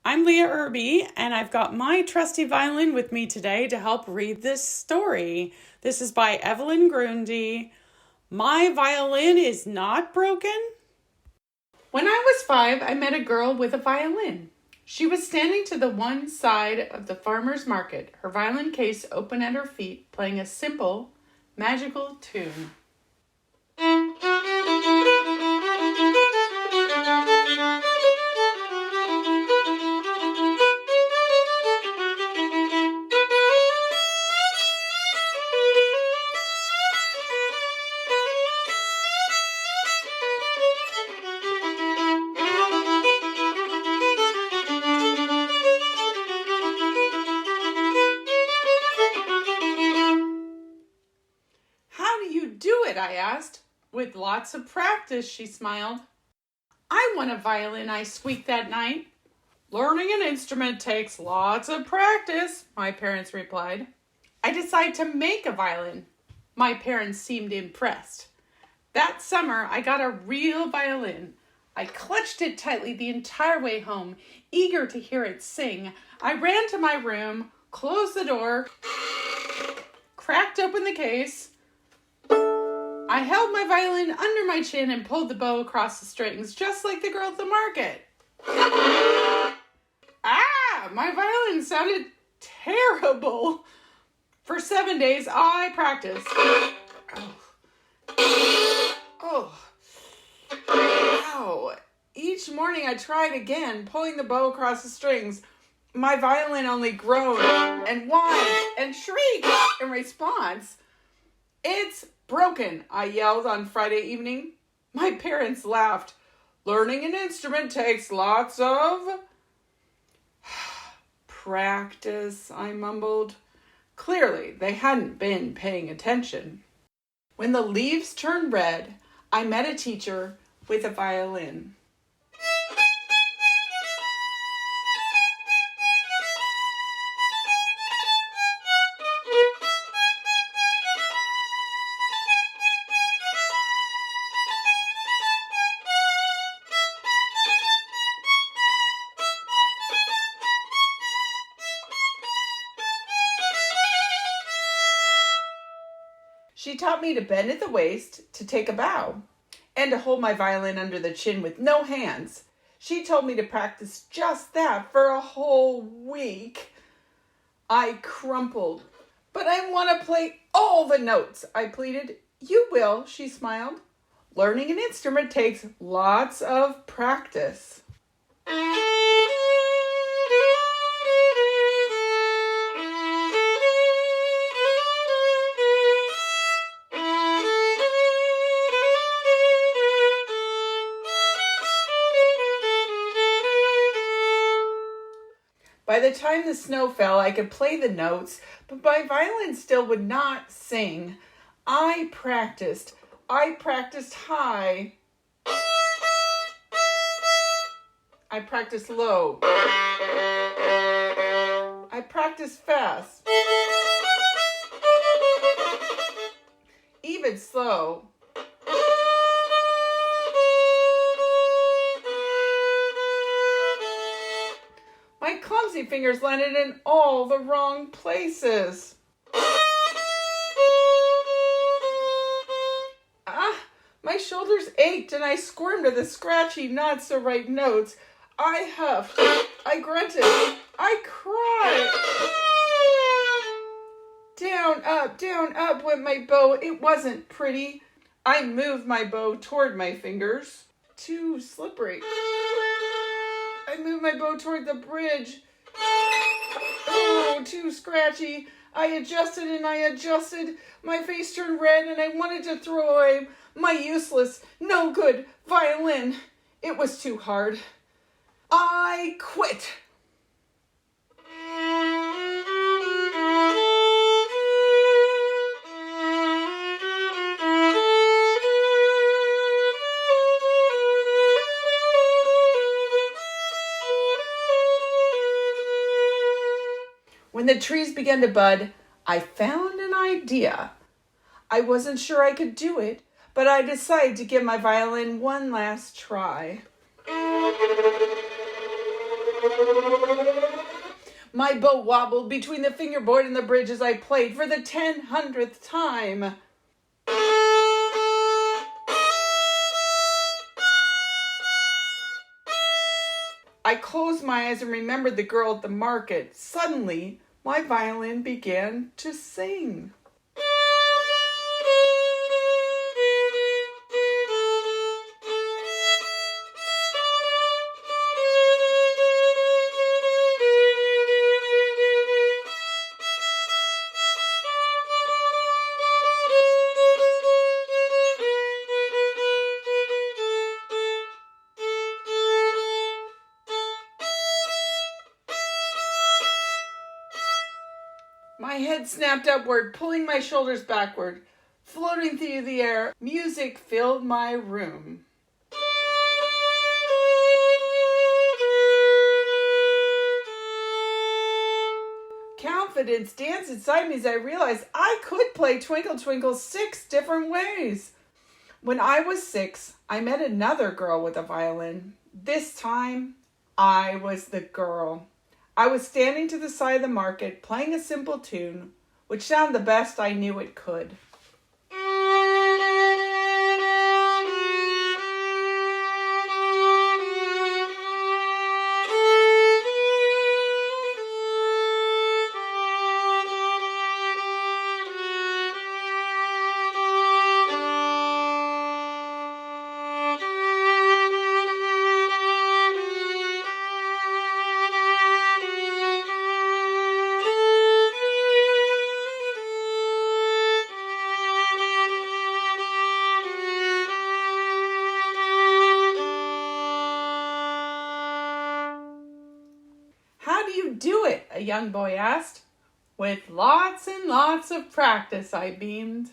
I'm Leah Irby, and I've got my trusty violin with me today to help read this story. This is by Evelyn Grundy. My violin is not broken. When I was 5, I met a girl with a violin. She was standing to the one side of the farmer's market, her violin case open at her feet, playing a simple, magical tune. I asked. With lots of practice, she smiled. I won a violin, I squeaked that night. Learning an instrument takes lots of practice, my parents replied. I decided to make a violin. My parents seemed impressed. That summer, I got a real violin. I clutched it tightly the entire way home, eager to hear it sing. I ran to my room, closed the door, cracked open the case. I held my violin under my chin and pulled the bow across the strings, just like the girl at the market. My violin sounded terrible. For 7 days, I practiced. Ow. Each morning I tried again, pulling the bow across the strings. My violin only groaned and whined and shrieked in response. It's broken, I yelled on Friday evening. My parents laughed. Learning an instrument takes lots of practice, I mumbled. Clearly, they hadn't been paying attention. When the leaves turned red, I met a teacher with a violin. She taught me to bend at the waist, to take a bow, and to hold my violin under the chin with no hands. She told me to practice just that for a whole week. I crumpled. But I want to play all the notes, I pleaded. You will, she smiled. Learning an instrument takes lots of practice. By the time the snow fell, I could play the notes, but my violin still would not sing. I practiced high. I practiced low. I practiced fast. Even slow. My clumsy fingers landed in all the wrong places. My shoulders ached and I squirmed to the scratchy, not so right notes. I huffed. I grunted. I cried. Down, up went my bow. It wasn't pretty. I moved my bow toward my fingers. Too slippery. I moved my bow toward the bridge. Oh, too scratchy. I adjusted and I adjusted. My face turned red and I wanted to throw away my useless, no good violin. It was too hard. I quit. When the trees began to bud, I found an idea. I wasn't sure I could do it, but I decided to give my violin one last try. My bow wobbled between the fingerboard and the bridge as I played for the 100th time. I closed my eyes and remembered the girl at the market. Suddenly, my violin began to sing. My head snapped upward, pulling my shoulders backward. Floating through the air, music filled my room. Confidence danced inside me as I realized I could play Twinkle Twinkle 6 different ways. When I was 6, I met another girl with a violin. This time, I was the girl. I was standing to the side of the market, playing a simple tune, which sounded the best I knew it could. How do you do it? A young boy asked. With lots and lots of practice, I beamed.